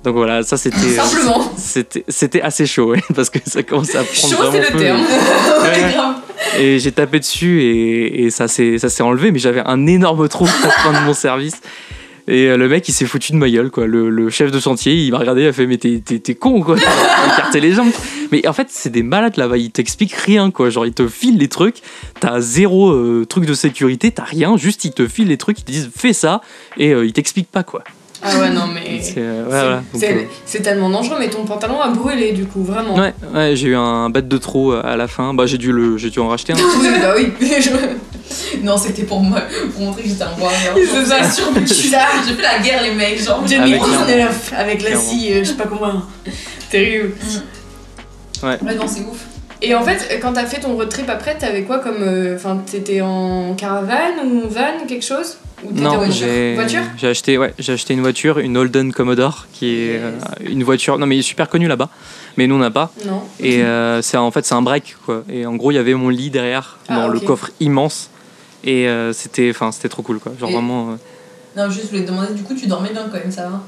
Donc voilà, ça c'était simplement. C'était assez chaud, ouais, parce que ça commence à prendre chaud, vraiment feu. C'est le terme. Ouais, grave. Et j'ai tapé dessus et ça s'est enlevé, mais j'avais un énorme trou à la fin de mon service. Et le mec il s'est foutu de ma gueule, quoi. Le chef de chantier il m'a regardé, il a fait mais t'es con, quoi, t'as écarté les jambes. Mais en fait c'est des malades là-bas, ils t'expliquent rien, quoi. Genre ils te filent les trucs, t'as zéro truc de sécurité, t'as rien, juste ils te filent les trucs, ils te disent fais ça et ils t'expliquent pas, quoi. Ah ouais, non, mais c'est tellement dangereux, mais ton pantalon a brûlé, du coup, vraiment. Ouais, j'ai eu un bête de trop à la fin. Bah, j'ai dû en racheter un. Oui, bah oui. Non, c'était pour montrer que j'étais un warrior. C'est ça, j'ai fait la guerre, les mecs, genre. 2019, avec la scie, je sais pas comment. Terrible. Ouais, non, c'est ouf. Et en fait, quand t'as fait ton road trip après, t'avais quoi comme. Enfin, t'étais en caravane ou van, quelque chose? Non, j'ai acheté une voiture, une Holden Commodore, qui est une voiture, non mais super connue là-bas, mais nous on n'a pas. Non. Et c'est un break, quoi. Et en gros il y avait mon lit derrière, dans le coffre immense, et c'était trop cool, quoi. Genre vraiment. Non, juste je voulais te demander, du coup tu dormais bien quand même, ça va?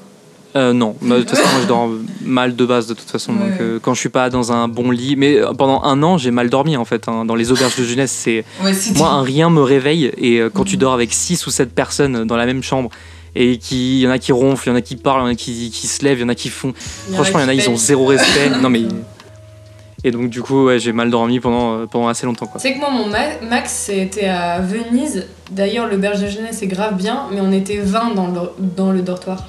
Non, de toute façon moi je dors mal de base de toute façon, donc quand je suis pas dans un bon lit, mais pendant 1 an j'ai mal dormi en fait, hein. Dans les auberges de jeunesse moi un rien me réveille, et quand tu dors avec 6 ou 7 personnes dans la même chambre, et il y en a qui ronflent, il y en a qui parlent, il y en a qui se lèvent, il y en a qui font, franchement il y en a ils ont zéro respect. Non mais et donc du coup j'ai mal dormi pendant assez longtemps, quoi. C'est que moi mon max c'était à Venise, d'ailleurs l'auberge de jeunesse est grave bien, mais on était 20 dans le dortoir.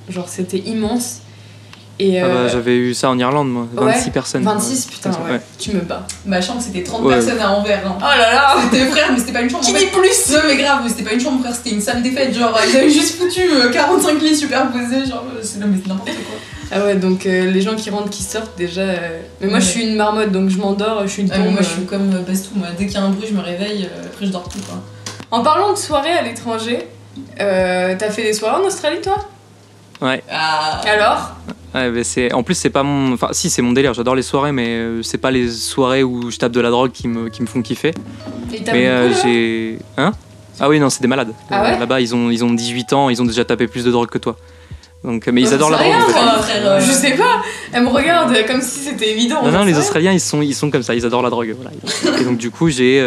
Genre c'était immense. Et j'avais eu ça en Irlande, moi. 26 personnes. 26, putain, ouais. Tu me bats. Ma chambre c'était 30 personnes à Anvers. Hein. Oh là là. C'était frère, mais c'était pas une chambre. Qui dit plus? Non mais grave, mais c'était pas une chambre, frère, c'était une salle des fêtes. Genre ils avaient juste foutu 45 lits superposés. Genre c'est n'importe quoi. Ah ouais, donc les gens qui rentrent, qui sortent déjà. Mais moi je suis une marmotte, donc je m'endors, je suis une tombe. Moi je suis comme Bastou, moi dès qu'il y a un bruit, je me réveille, après je dors plus, quoi. En parlant de soirées à l'étranger, t'as fait des soirées en Australie, toi? Ouais. Alors? Ouais, mais en plus c'est pas mon, enfin si c'est mon délire, j'adore les soirées, mais c'est pas les soirées où je tape de la drogue qui me font kiffer. Et t'as j'ai ah oui, non, c'est des malades. Ah ouais? Là-bas ils ont 18 ans, ils ont déjà tapé plus de drogue que toi. Donc mais ils adorent la drogue. Frère, je sais pas, elle me regarde comme si c'était évident. Non, les Australiens ils sont comme ça, ils adorent la drogue, voilà. Et donc du coup j'ai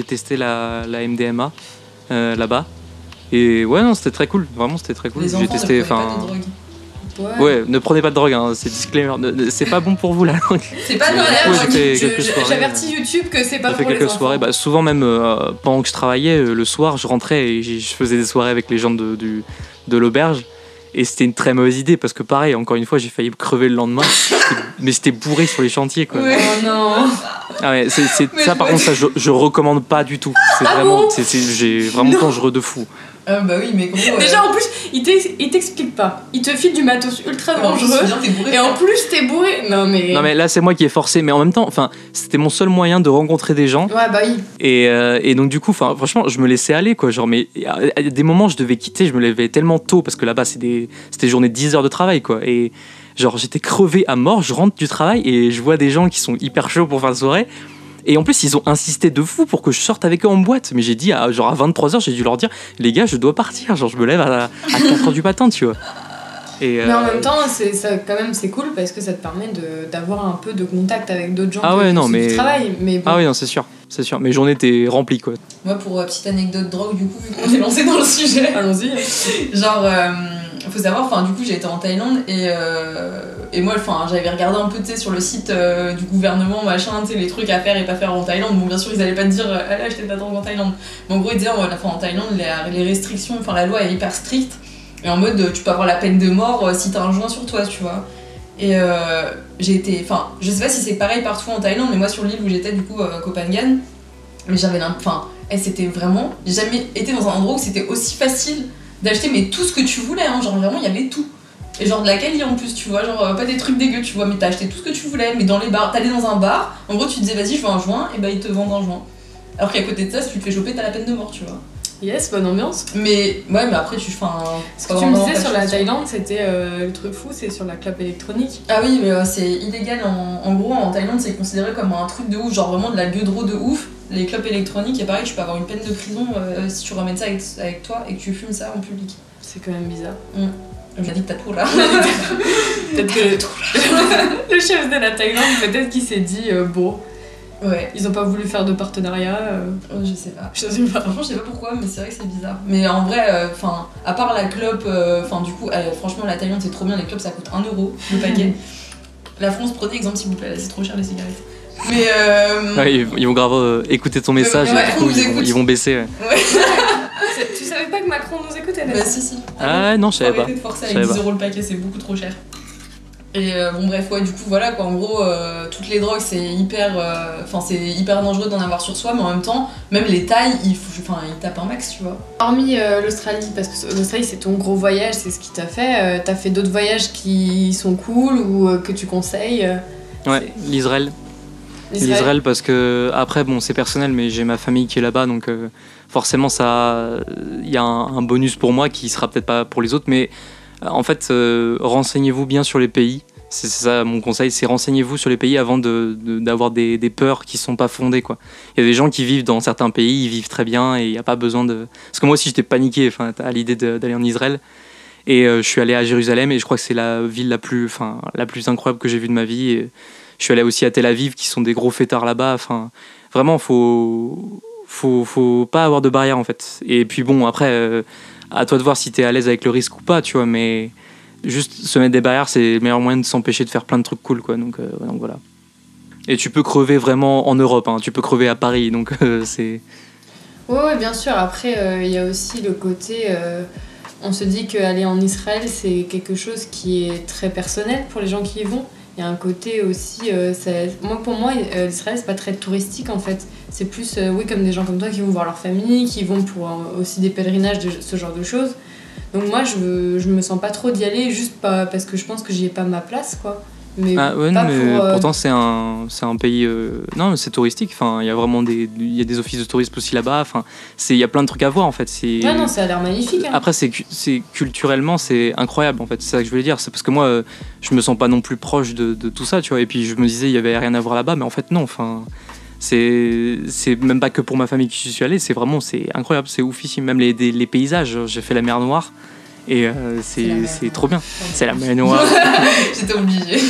testé la MDMA là-bas. Et ouais, non, c'était très cool, vraiment c'était très cool. J'ai testé, enfin. Ouais, ne prenez pas de drogue, hein, c'est disclaimer. C'est pas bon pour vous la langue. C'est pas normal. J'avertis YouTube que c'est pas pour les enfants. Quelques soirées, souvent même pendant que je travaillais, le soir je rentrais et je faisais des soirées avec les gens de l'auberge. Et c'était une très mauvaise idée parce que pareil, encore une fois, j'ai failli crever le lendemain. Mais c'était bourré sur les chantiers, quoi. Ouais. Oh non. Ah ouais, ça par contre, ça je recommande pas du tout. C'est vraiment, j'ai vraiment dangereux de fou. Bah oui, mais gros. Déjà en plus, il t'explique pas. Il te file du matos ultra dangereux. Et en plus, t'es bourré. Non mais là, c'est moi qui ai forcé. Mais en même temps, c'était mon seul moyen de rencontrer des gens. Ouais, bah oui. Et donc, du coup, franchement, je me laissais aller, quoi. Genre, mais à des moments, je devais quitter. Je me levais tellement tôt parce que là-bas, c'était des journées de 10 heures de travail, quoi. Et genre, j'étais crevé à mort. Je rentre du travail et je vois des gens qui sont hyper chauds pour faire la soirée. Et en plus, ils ont insisté de fou pour que je sorte avec eux en boîte. Mais j'ai dit, à 23h, j'ai dû leur dire, les gars, je dois partir. Genre, je me lève à 4h du matin, tu vois. Et, mais en même temps, quand même, c'est cool parce que ça te permet d'avoir un peu de contact avec d'autres gens du travail. Mais bon. Ah oui, non, c'est sûr. Mes journées étaient remplies, quoi. Moi, pour petite anecdote drogue, du coup, vu qu'on s'est lancé dans le sujet. Allons-y. Genre, faut savoir, enfin, du coup, j'ai été en Thaïlande et moi, enfin, j'avais regardé un peu, tu sais, sur le site du gouvernement, machin, tu sais, les trucs à faire et pas faire en Thaïlande. Bon, bien sûr, ils allaient pas te dire, allez acheter de la drogue en Thaïlande. Mais en gros, ils disaient, en Thaïlande, les restrictions, enfin, la loi est hyper stricte. Et en mode, tu peux avoir la peine de mort si t'as un joint sur toi, tu vois. Et j'ai été. Enfin, je sais pas si c'est pareil partout en Thaïlande, mais moi, sur l'île où j'étais, du coup, Koh Phangan, mais j'avais enfin, c'était vraiment. J'ai jamais été dans un endroit où c'était aussi facile d'acheter, mais tout ce que tu voulais, hein. Genre, vraiment, il y avait tout. Et genre de la qualité en plus, tu vois, genre pas des trucs dégueux, tu vois, mais t'as acheté tout ce que tu voulais. Mais dans les bars, t'allais dans un bar, en gros, tu te disais, vas-y, je veux un joint, et bah, ils te vendent un joint. Alors qu'à côté de ça, si tu te fais choper, t'as la peine de mort, tu vois. Yes, bonne ambiance. Mais ouais, mais après, ce que tu me disais sur la Thaïlande, c'était le truc fou, c'est sur la clope électronique. Ah oui, mais c'est illégal. En gros, en Thaïlande, c'est considéré comme un truc de ouf, genre vraiment de la gueudreau de ouf. Les clopes électroniques, et pareil, tu peux avoir une peine de prison si tu ramènes ça avec toi et que tu fumes ça en public. C'est quand même bizarre. J'ai dit que t'as tout là. Peut-être que le chef de la Thaïlande, peut-être qu'il s'est dit bon. Ouais. Ils ont pas voulu faire de partenariat. Je sais pas. Franchement, je sais pas pourquoi, mais c'est vrai que c'est bizarre. Mais en vrai, à part la clope, du coup, franchement, la Thaïlande c'est trop bien. Les clopes ça coûte 1€ le paquet. La France, prenez exemple s'il vous plaît, là c'est trop cher les cigarettes. Mais ouais, ils vont grave écouter ton message et du coup ils vont baisser. Ouais. Tu savais pas que Macron nous écoutait là? Bah si. Ah non, je savais pas. Arrêtez de forcer avec 10€ le paquet, c'est beaucoup trop cher. Et bon bref, ouais, du coup voilà quoi, en gros toutes les drogues c'est hyper dangereux d'en avoir sur soi, mais en même temps même les tailles ils tapent un max, tu vois. Hormis l'Australie, parce que l'Australie c'est ton gros voyage, c'est ce qui t'a fait, t'as fait d'autres voyages qui sont cool ou que tu conseilles? Ouais, l'Israël parce que après bon c'est personnel, mais j'ai ma famille qui est là-bas, donc forcément ça il y a un bonus pour moi qui sera peut-être pas pour les autres, mais en fait, renseignez-vous bien sur les pays. C'est ça mon conseil, c'est renseignez-vous sur les pays avant d'avoir des peurs qui sont pas fondées, quoi. Il y a des gens qui vivent dans certains pays, ils vivent très bien et il n'y a pas besoin de... Parce que moi aussi j'étais paniqué à l'idée d'aller en Israël. Et je suis allé à Jérusalem et je crois que c'est la ville la plus incroyable que j'ai vue de ma vie. Et je suis allé aussi à Tel Aviv, qui sont des gros fêtards là-bas. Vraiment, faut pas avoir de barrière en fait. Et puis bon, après... à toi de voir si t'es à l'aise avec le risque ou pas, tu vois, mais juste se mettre des barrières, c'est le meilleur moyen de s'empêcher de faire plein de trucs cool, quoi, donc voilà. Et tu peux crever vraiment en Europe, hein, tu peux crever à Paris, donc c'est... Ouais, bien sûr, après, il y a aussi le côté... on se dit qu'aller en Israël, c'est quelque chose qui est très personnel pour les gens qui y vont. Il y a un côté aussi... pour moi, l'Israël, c'est pas très touristique, en fait. C'est plus, comme des gens comme toi qui vont voir leur famille, qui vont pour aussi des pèlerinages, ce genre de choses. Donc moi, je me sens pas trop d'y aller, juste parce que je pense que j'y ai pas ma place, quoi. Mais pourtant, c'est un pays... non, c'est touristique. Enfin, il y a vraiment il y a des offices de tourisme aussi là-bas. Enfin, il y a plein de trucs à voir, en fait. Ouais, non, ça a l'air magnifique. Hein. Après, culturellement, c'est incroyable, en fait. C'est ça que je voulais dire. C'est parce que moi, je me sens pas non plus proche de tout ça, tu vois. Et puis, je me disais, il y avait rien à voir là-bas. Mais en fait, non. Enfin... C'est même pas que pour ma famille que je suis allé, c'est incroyable, c'est oufissime. Même les paysages, j'ai fait la mer Noire et c'est trop bien. C'est la mer Noire. J'étais obligée.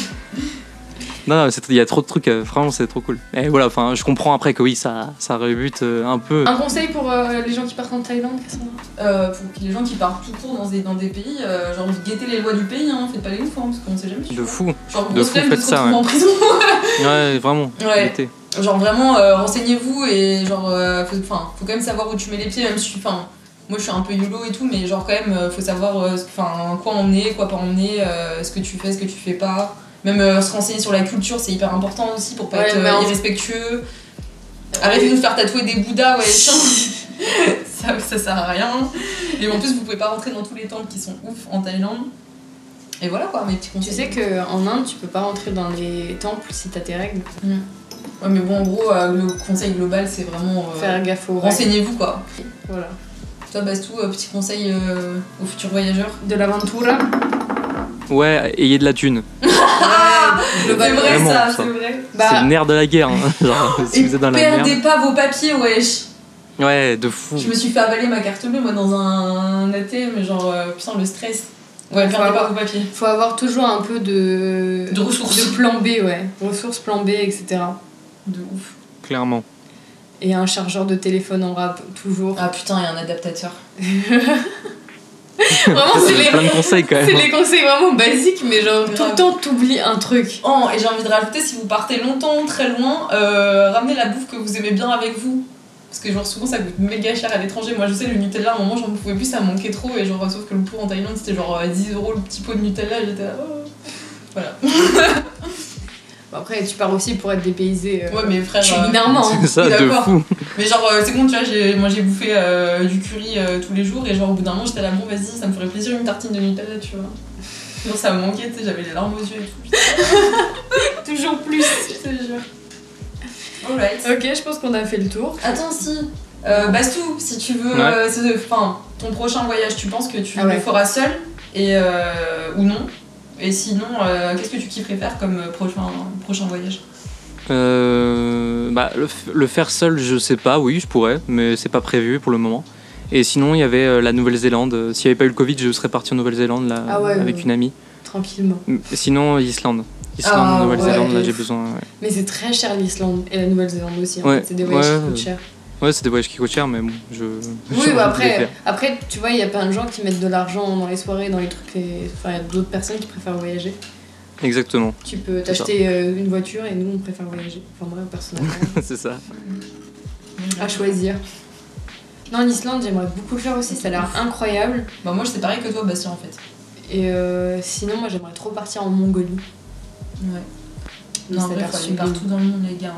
Non, il y a trop de trucs, vraiment c'est trop cool. Et voilà, je comprends après que oui, ça rebute un peu. Un conseil pour les gens qui partent en Thaïlande, Cassandra? Pour les gens qui partent tout court dans des pays, genre guettez les lois du pays, hein, faites pas les ouf, hein, parce qu'on sait jamais. De fou. Genre, de fou, faites ça. Ouais. En prison. Ouais, vraiment. Ouais. Genre vraiment, renseignez-vous et genre, faut quand même savoir où tu mets les pieds, même si moi je suis un peu YOLO et tout, mais genre quand même, faut savoir quoi emmener, quoi pas emmener, ce que tu fais pas. Même se renseigner sur la culture, c'est hyper important aussi pour pas être irrespectueux. Arrêtez de nous faire tatouer des Bouddhas, ouais, ça sert à rien. Et en plus, vous pouvez pas rentrer dans tous les temples qui sont ouf en Thaïlande. Et voilà quoi, mes petits conseils. Tu sais qu'en Inde, tu peux pas rentrer dans les temples si t'as tes règles. Ouais, mais bon, en gros, le conseil global, c'est vraiment... faire gaffe aux règles. Renseignez-vous, quoi. Voilà. Toi, Bastou, petit conseil aux futurs voyageurs? De l'aventura. Ouais, ayez de la thune. C'est vrai, vraiment, ça, c'est vrai. C'est le nerf de la guerre. Hein. Genre, si vous êtes dans la merde. Perdez pas vos papiers, wesh. Ouais, de fou. Je me suis fait avaler ma carte bleue, moi, dans un ATM, genre, putain, le stress. Ouais, faire des parts au papier. Faut avoir toujours un peu de ressources. De plan B, ouais. Ressources, plan B, etc. De ouf. Clairement. Et un chargeur de téléphone en rab, toujours. Ah putain, et un adaptateur. Vraiment, c'est plein de conseils quand même. C'est les conseils vraiment basiques, mais genre Grave. tout le temps t'oublies un truc. Oh, et j'ai envie de rajouter, si vous partez longtemps, très loin, ramenez la bouffe que vous aimez bien avec vous. Parce que genre souvent ça coûte méga cher à l'étranger. Moi je sais, le Nutella, à un moment j'en pouvais plus, ça me manquait trop. Et genre, sauf que le pot en Thaïlande c'était genre 10 € le petit pot de Nutella. Et j'étais là, oh. Voilà. Bon, après, tu pars aussi pour être dépaysé. Ouais, mais frère. Culinairement. C'est ça, de fou. Mais genre, c'est bon, tu vois, moi j'ai bouffé du curry tous les jours. Et genre, au bout d'un moment, j'étais là, bon, vas-y, ça me ferait plaisir une tartine de Nutella, tu vois. Genre, ça me manquait, tu sais, j'avais les larmes aux yeux et tout. Toujours plus. Je te jure. Alright. Ok, je pense qu'on a fait le tour. Attends, si. Bastou, si tu veux. Ouais. Ton prochain voyage, tu penses que tu Ah ouais. le feras seul et, ou non? Et sinon, qu'est-ce que tu kifferais faire comme prochain voyage? Le faire seul, je sais pas, oui, je pourrais, mais c'est pas prévu pour le moment. Et sinon, il y avait la Nouvelle-Zélande. S'il n'y avait pas eu le Covid, je serais parti en Nouvelle-Zélande là, avec une amie. Tranquillement. Sinon, Islande. Nouvelle-Zélande, ouais, là j'ai besoin. Ouais. Mais c'est très cher l'Islande et la Nouvelle-Zélande aussi. En Ouais, fait. C'est des voyages ouais, qui coûtent cher. Ouais, c'est des voyages qui coûtent cher, mais bon, Oui, j'ai envie de les faire. après, tu vois, il y a plein de gens qui mettent de l'argent dans les soirées, dans les trucs. Enfin, il y a d'autres personnes qui préfèrent voyager. Exactement, Tu peux t'acheter une voiture et nous, on préfère voyager. Enfin, moi, personnellement. c'est ça. À choisir. Non, l'Islande, j'aimerais beaucoup le faire aussi, ça a l'air incroyable. Bah, moi, c'est pareil que toi, Bastien, en fait. Et sinon, moi, j'aimerais trop partir en Mongolie. Ouais. Mais Non, ça a en vrai, l'air faut aller sublime. partout dans le monde, les gars.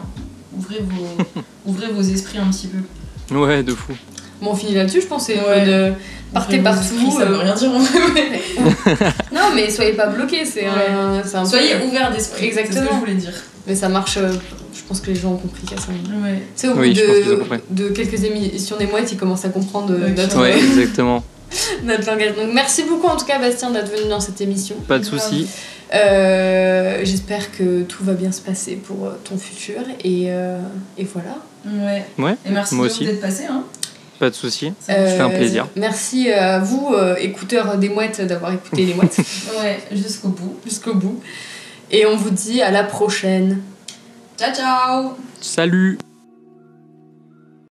Ouvrez vos esprits un petit peu. Ouais, de fou. Bon, on finit là-dessus, je pense. C'est Ouais. partez Ouvrez vos partout. esprits, ça veut rien dire en vrai. Non, mais soyez pas bloqués, c'est Ouais. un Soyez peu... ouverts d'esprit. Exactement. C'est ce que je voulais dire. Mais ça marche, je pense que les gens ont compris qu'à ça. Tu Ouais. sais, au bout Oui, je pense qu'ils ont compris. de quelques émissions des mouettes, ils commencent à comprendre notre, Ouais, exactement. notre langage. Donc merci beaucoup en tout cas, Bastien, d'être venu dans cette émission. Pas de soucis. J'espère que tout va bien se passer pour ton futur et voilà. Ouais. Ouais, Et merci moi beaucoup aussi. d'être passé. Hein. Pas de soucis. C'était un plaisir. Merci à vous, écouteurs des mouettes, d'avoir écouté les mouettes Ouais, jusqu'au bout. jusqu'au bout. Et on vous dit à la prochaine. Ciao, ciao! Salut!